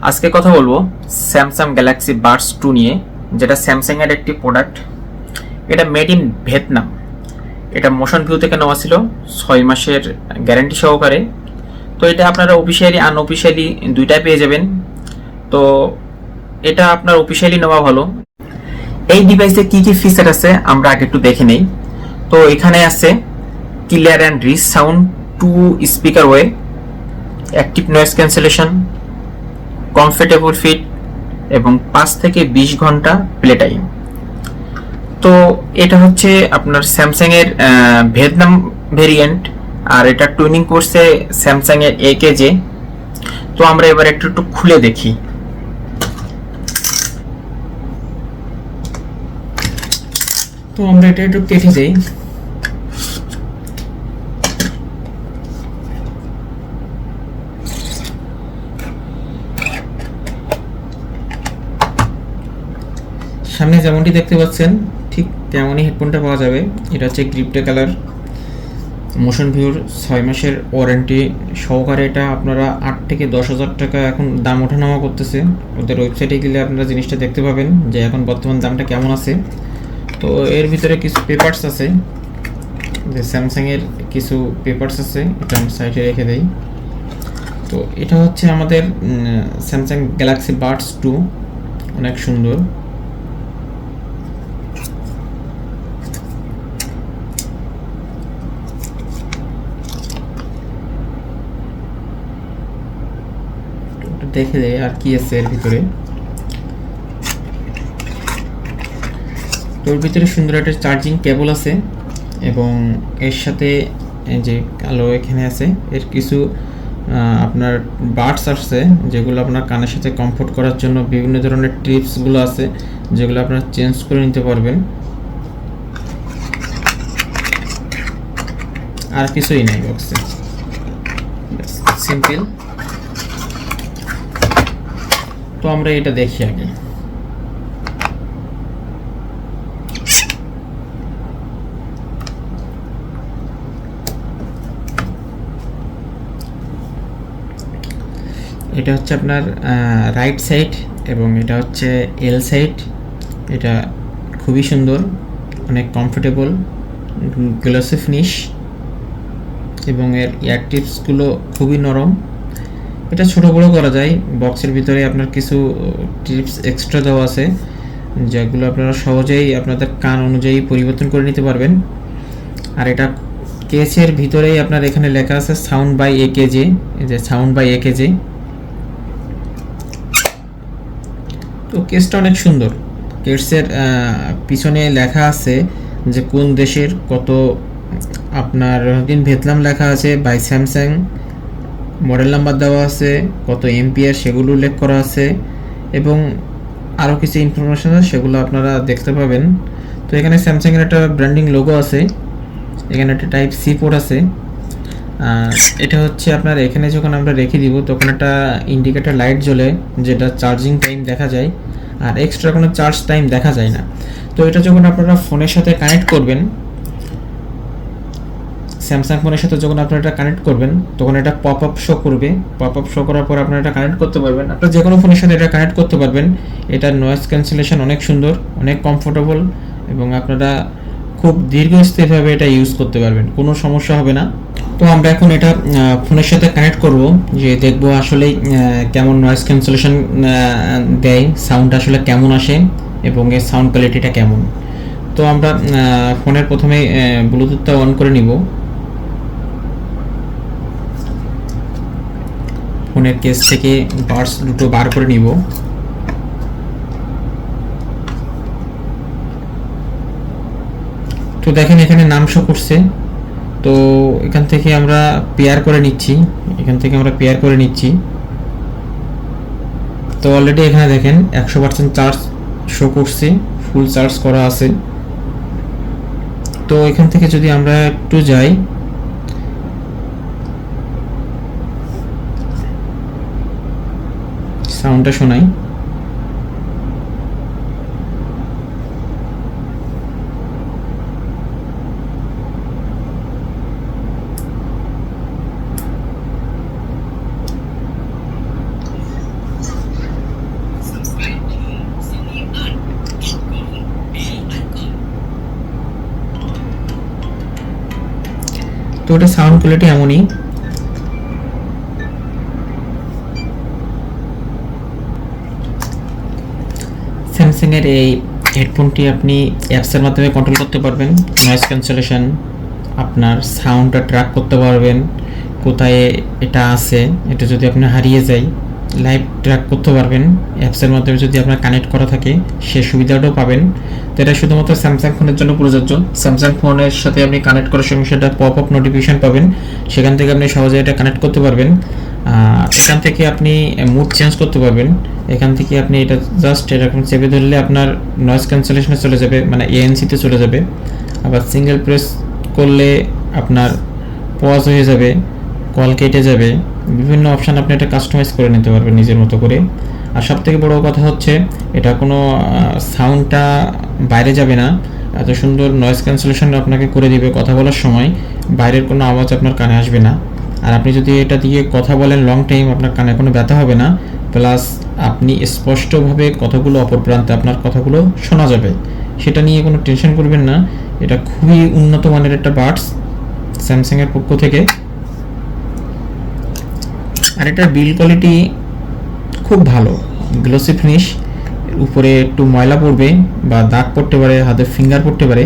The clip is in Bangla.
আজকে কথা বলবো স্যামসাং গ্যালাক্সি বাডস 2 নিয়ে, যেটা স্যামসাং এর একটি প্রোডাক্ট। এটা মেড ইন ভিয়েতনাম। এটা মোশন ভিউ থেকে নেওয়া ছিল 6 মাসের গ্যারান্টি সহকারে। তো এটা আপনারা অফিসিয়ালি আনঅফিসিয়ালি দুইটাই পেয়ে যাবেন। তো এটা আপনার অফিসিয়ালি নেওয়া ভালো। এই ডিভাইসে কি কি ফিচার আছে আমরা আগে একটু দেখে নেই। তো এখানে আছে clear and rich sound, 2 speaker way, active noise cancellation, comfortable fit এবং 5 থেকে 20 ঘন্টা প্লে টাইম। তো এটা হচ্ছে আপনার স্যামসাং এর ভিয়েতনাম ভেরিয়েন্ট, আর এটা টুনিং করছে স্যামসাং এর একেজে। তো আমরা এবার একটু একটু খুলে দেখি। তো আমরা এটা একটু কেটে দেই। সামনে যেমনটি দেখতে পাচ্ছেন ঠিক তেমনই হেডফোনটা পাওয়া যাবে। এটা হচ্ছে গ্রিপটে কালার, মোশন ভিউর 6 মাসের ওয়ারেন্টি সহকারে। এটা আপনারা 8 থেকে 10,000 টাকা এখন দাম ওঠানামা করতেছে। ওদের ওয়েবসাইটে গেলে আপনারা জিনিসটা দেখতে পাবেন যে এখন বর্তমান দামটা কেমন আছে। তো এর ভিতরে কিছু পেপারস আছে, যে স্যামসাংয়ের কিছু পেপারস আছে, এটা আমি সাইডে রেখে দেই। তো এটা হচ্ছে আমাদের স্যামসাং গ্যালাক্সি বাডস 2, অনেক সুন্দর। দেখে দেয় আর কি আছে এর ভিতরে। তোর ভিতরে সুন্দর একটা চার্জিং কেবল আছে এবং এর সাথে যে কালো এখানে আছে এর কিছু আপনার বাডস আসছে, যেগুলো আপনার কানের সাথে কমফোর্ট করার জন্য বিভিন্ন ধরনের টিপসগুলো আছে, যেগুলো আপনারা চেঞ্জ করে নিতে পারবেন। আর কিছুই নাই বক্সে, সিম্পল। তো আমরা এটা দেখি আগে। এটা হচ্ছে আপনার রাইট সাইড এবং এটা হচ্ছে এল সাইড। এটা খুবই সুন্দর, অনেক কমফোর্টেবল, গ্লসি ফিনিশ এবং এর ইয়ার টিপসগুলো খুবই নরম। এটা ছোট বড় করা যায়। বক্সের ভিতরে আপনার কিছু টিপস এক্সট্রা দেওয়া আছে, যেগুলো আপনারা সহজেই আপনাদের কান অনুযায়ী পরিবর্তন করে নিতে পারবেন। আর এটা কেসের ভিতরেই আপনার এখানে লেখা আছে সাউন্ড বাই একেজে, এই যে সাউন্ড বাই একেজে। তো কেসটা অনেক সুন্দর। কেসের পিছনে লেখা আছে যে কোন দেশের, কত আপনার দিন ভিয়েতনাম লেখা আছে, বাই স্যামসাং, মডেল নাম্বার দেওয়া আছে, কত এমপিআর সেগুলো উল্লেখ করা আছে এবং আরও কিছু ইনফরমেশন আছে, সেগুলো আপনারা দেখতে পাবেন। তো এখানে স্যামসাংয়ের একটা ব্র্যান্ডিং লোগো আছে, এখানে একটা টাইপ সি পোর্ট আছে। এটা হচ্ছে আপনার এখানে যখন আমরা রেখে দিব তখন একটা ইন্ডিকেটর লাইট জ্বলে, যেটা চার্জিং টাইম দেখা যায়, আর এক্সট্রা কোনো চার্জ টাইম দেখা যায় না। তো এটা যখন আপনারা ফোনের সাথে কানেক্ট করবেন, স্যামসাং ফোনের সাথে যখন আপনারা এটা কানেক্ট করবেন তখন এটা পপ আপ শো করবে। পপ আপ শো করার পর আপনারা এটা কানেক্ট করতে পারবেন। আপনারা যে কোনো ফোনের সাথে এটা কানেক্ট করতে পারবেন। এটার নয়েজ ক্যান্সেলেশন অনেক সুন্দর, অনেক কমফোর্টেবল এবং আপনারা খুব দীর্ঘস্থায়ীভাবে এটা ইউজ করতে পারবেন, কোনো সমস্যা হবে না। তো আমরা এখন এটা ফোনের সাথে কানেক্ট করব, যে দেখবো আসলে কেমন নয়েজ ক্যান্সেলেশন দেয়, সাউন্ড আসলে কেমন আসে এবং এর সাউন্ড কোয়ালিটিটা কেমন। তো আমরা ফোনের প্রথমে ব্লুটুথটা অন করে নিব। ফোনের কেস থেকে বাডস দুটো বার করে নিব। তো দেখেন এখানে নাম শো করছে। তো এখান থেকে আমরা পেয়ার করে নিচ্ছি, তো অলরেডি এখানে দেখেন 100% চার্জ শো করছে, ফুল চার্জ করা আছে। তো এখান থেকে যদি আমরা একটু যাই, সাউন্ডটা শোনাই। এটা সাউন্ড কোয়ালিটি এমনই। স্যামসাং এর এই হেডফোনটি আপনি অ্যাপসের মাধ্যমে কন্ট্রোল করতে পারবেন, নয়েজ ক্যান্সেলেশন, আপনার সাউন্ডটা ট্র্যাক করতে পারবেন, কোথায় এটা আছে, এটা যদি আপনি হারিয়ে যায় লাইভ ট্র্যাক করতে পারবেন অ্যাপসের মাধ্যমে, যদি আপনার কানেক্ট করা থাকে সে সুবিধাটাও পাবেন। তো এটা শুধুমাত্র স্যামসাং ফোনের জন্য প্রযোজ্য। স্যামসাং ফোনের সাথে আপনি কানেক্ট করার সঙ্গে সেটা পপ আপ নোটিফিকেশন পাবেন, সেখান থেকে আপনি সহজে এটা কানেক্ট করতে পারবেন। এখান থেকে আপনি মুড চেঞ্জ করতে পারবেন। এখান থেকে আপনি এটা জাস্ট এরকম চেপে ধরলে আপনার নয়েজ ক্যান্সেলেশনে চলে যাবে, মানে এএনসিতে চলে যাবে। আবার সিঙ্গেল প্রেস করলে আপনার পজ হয়ে যাবে, কল কেটে যাবে, বিভিন্ন অপশান আপনি এটা কাস্টমাইজ করে নিতে পারবেন নিজের মতো করে। আর সবথেকে বড় কথা হচ্ছে এটা কোনো সাউন্ডটা বাইরে যাবে না, এত সুন্দর নয়েজ ক্যান্সেলেশন আপনাকে করে দিবে। কথা বলার সময় বাইরের কোনো আওয়াজ আপনার কানে আসবে না। আর আপনি যদি এটা দিয়ে কথা বলেন লং টাইম, আপনার কানে কোনো ব্যথা হবে না, প্লাস আপনি স্পষ্টভাবে কথাগুলো অপর প্রান্তে আপনার কথাগুলো শোনা যাবে। সেটা নিয়ে কোনো টেনশন করবেন না। এটা খুবই উন্নত মানের একটা বাডস স্যামসাংয়ের পক্ষ থেকে। আর এটার বিল্ড কোয়ালিটি খুব ভালো, গ্লসি ফিনিশ। উপরে একটু ময়লা পড়বে বা দাগ পড়তে পারে, হাতে ফিঙ্গার পড়তে পারে,